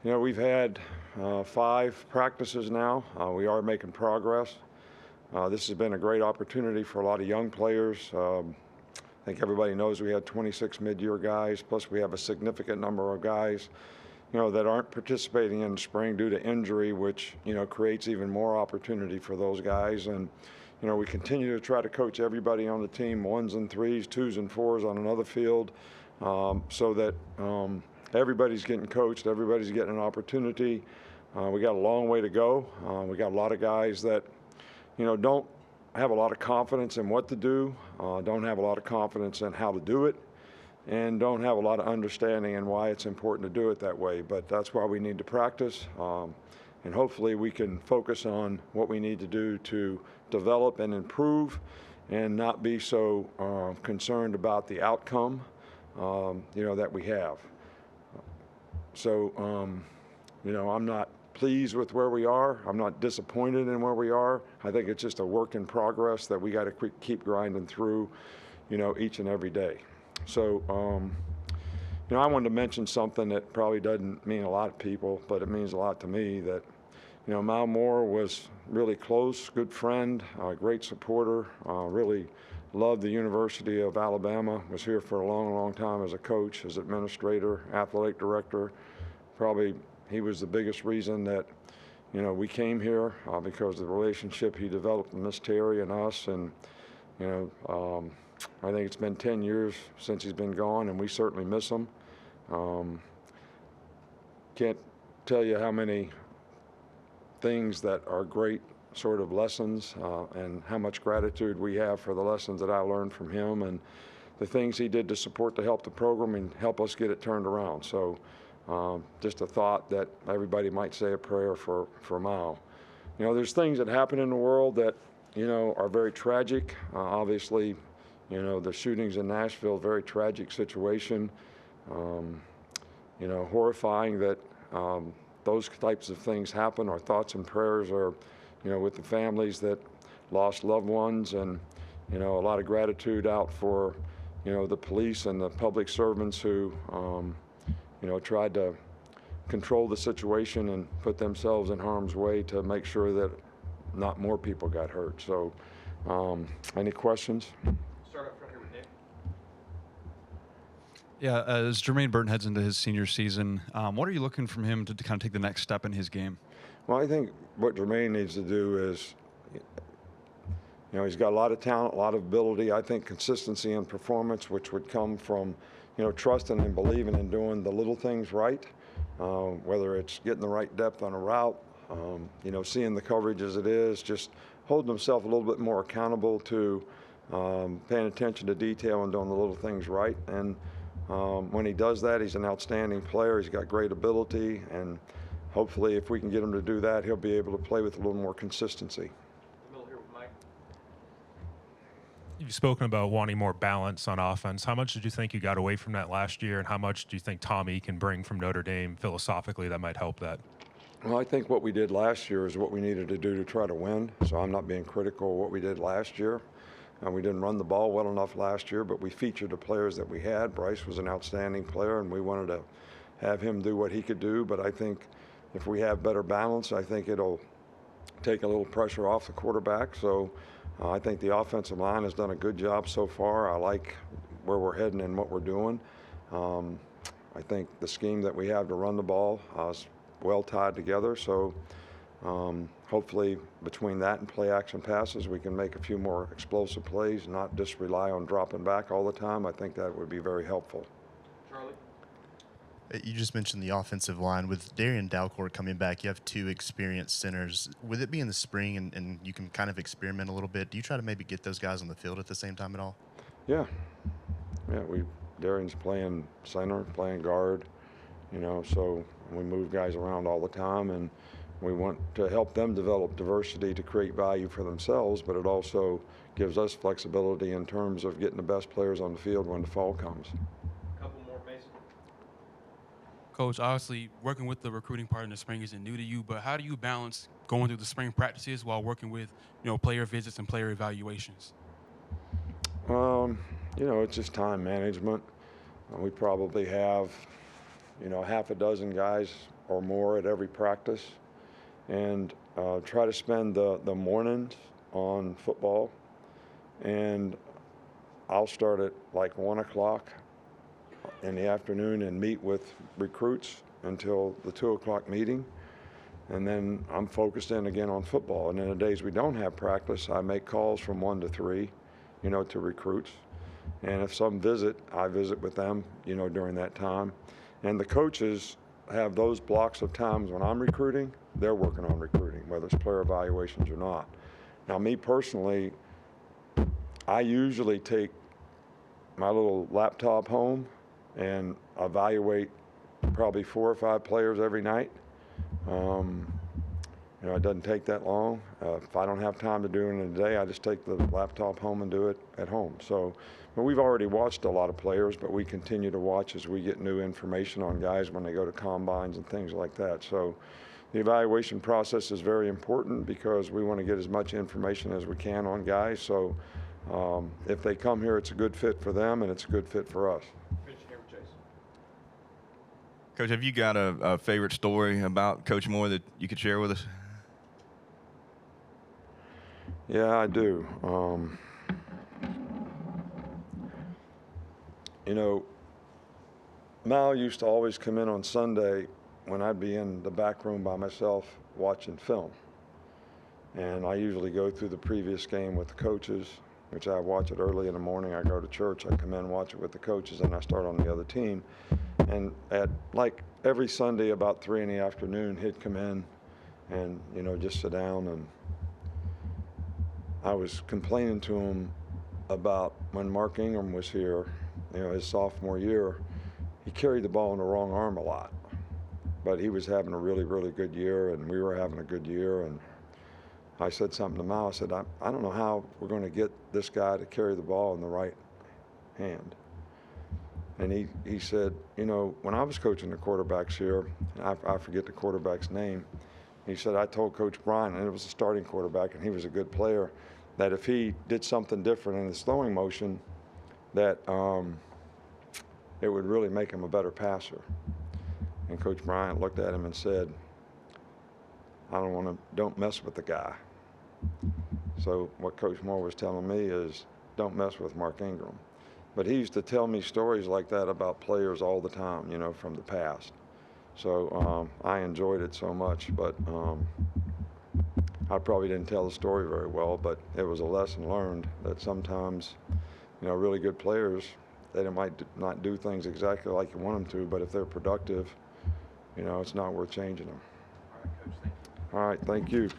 We've had 5 practices now. We are making progress. This has been a great opportunity for a lot of young players. I think everybody knows we had 26 mid-year guys, plus we have a significant number of guys, that aren't participating in the spring due to injury, which, creates even more opportunity for those guys. And, we continue to try to coach everybody on the team, 1s and 3s, 2s and 4s on another field, so that everybody's getting coached, everybody's getting an opportunity. We got a long way to go. We got a lot of guys that, don't have a lot of confidence in what to do, don't have a lot of confidence in how to do it, and don't have a lot of understanding in why it's important to do it that way. But that's why we need to practice, and hopefully we can focus on what we need to do to develop and improve and not be so concerned about the outcome, that we have. So, I'm not pleased with where we are. I'm not disappointed in where we are. I think it's just a work in progress that we got to keep grinding through, each and every day. So, I wanted to mention something that probably doesn't mean a lot to people, but it means a lot to me, that, Mal Moore was really close, good friend, great supporter, really loved the University of Alabama, was here for a long, long time as a coach, as administrator, athletic director. Probably he was the biggest reason that, we came here, because of the relationship he developed with Miss Terry and us. And, I think it's been 10 years since he's been gone, and we certainly miss him. Can't tell you how many things that are great sort of lessons, and how much gratitude we have for the lessons that I learned from him and the things he did to support to help the program and help us get it turned around. So just a thought that everybody might say a prayer for Mal. There's things that happen in the world that, are very tragic. Obviously, the shootings in Nashville, very tragic situation. Horrifying that those types of things happen. Our thoughts and prayers are, with the families that lost loved ones, and, a lot of gratitude out for, the police and the public servants who, tried to control the situation and put themselves in harm's way to make sure that not more people got hurt. So, any questions? Start up front here with Nick. Yeah, as Jermaine Burton heads into his senior season, what are you looking from him to kind of take the next step in his game? Well, I think what Jermaine needs to do is, he's got a lot of talent, a lot of ability. I think consistency in performance, which would come from, trusting and believing and doing the little things right, whether it's getting the right depth on a route, seeing the coverage as it is, just holding himself a little bit more accountable to paying attention to detail and doing the little things right. And when he does that, he's an outstanding player. He's got great ability, and hopefully if we can get him to do that, he'll be able to play with a little more consistency. Middle here with Mike. You've spoken about wanting more balance on offense. How much did you think you got away from that last year, and how much do you think Tommy can bring from Notre Dame philosophically that might help that? Well, I think what we did last year is what we needed to do to try to win, so I'm not being critical of what we did last year. We didn't run the ball well enough last year, but we featured the players that we had. Bryce was an outstanding player, and we wanted to have him do what he could do. But I think if we have better balance, I think it'll take a little pressure off the quarterback. So I think the offensive line has done a good job so far. I like where we're heading and what we're doing. I think the scheme that we have to run the ball is well tied together. So hopefully between that and play action passes, we can make a few more explosive plays, not just rely on dropping back all the time. I think that would be very helpful. Charlie? You just mentioned the offensive line. With Darian Dalcourt coming back, you have 2 experienced centers. With it being the spring and you can kind of experiment a little bit, do you try to maybe get those guys on the field at the same time at all? Yeah. Darian's playing center, playing guard, so we move guys around all the time, and we want to help them develop diversity to create value for themselves, but it also gives us flexibility in terms of getting the best players on the field when the fall comes. Couple more, Mason. Coach, obviously working with the recruiting part in the spring isn't new to you, but how do you balance going through the spring practices while working with, player visits and player evaluations? It's just time management. We probably have, half a dozen guys or more at every practice, and try to spend the mornings on football. And I'll start at like 1 o'clock in the afternoon and meet with recruits until the 2 o'clock meeting. And then I'm focused in again on football. And then the days we don't have practice, I make calls from 1 to 3, to recruits. And if some visit, I visit with them, during that time. And the coaches have those blocks of times when I'm recruiting, they're working on recruiting, whether it's player evaluations or not. Now, me personally, I usually take my little laptop home and evaluate probably 4 or 5 players every night. It doesn't take that long. If I don't have time to do it in a day, I just take the laptop home and do it at home. So, but we've already watched a lot of players, but we continue to watch as we get new information on guys when they go to combines and things like that. So the evaluation process is very important because we want to get as much information as we can on guys. So if they come here, it's a good fit for them and it's a good fit for us. Finishing here with Chase. Coach, have you got a favorite story about Coach Moore that you could share with us? Yeah, I do. Mal used to always come in on Sunday when I'd be in the back room by myself watching film. And I usually go through the previous game with the coaches, which I watch it early in the morning. I go to church, I come in, watch it with the coaches, and I start on the other team. And at like every Sunday about 3 in the afternoon, he'd come in and, just sit down. And I was complaining to him about when Mark Ingram was here, his sophomore year, he carried the ball in the wrong arm a lot. But he was having a really, really good year, and we were having a good year. And I said something to Mal. I said, I don't know how we're going to get this guy to carry the ball in the right hand. And he said, when I was coaching the quarterbacks here, I forget the quarterback's name, he said, I told Coach Bryant, and it was a starting quarterback, and he was a good player, that if he did something different in his throwing motion, that it would really make him a better passer. And Coach Bryant looked at him and said, don't mess with the guy. So what Coach Moore was telling me is, don't mess with Mark Ingram. But he used to tell me stories like that about players all the time, from the past. So I enjoyed it so much, but I probably didn't tell the story very well, but it was a lesson learned that sometimes, really good players, they might not do things exactly like you want them to, but if they're productive, it's not worth changing them. All right, Coach, thank you. All right, thank you.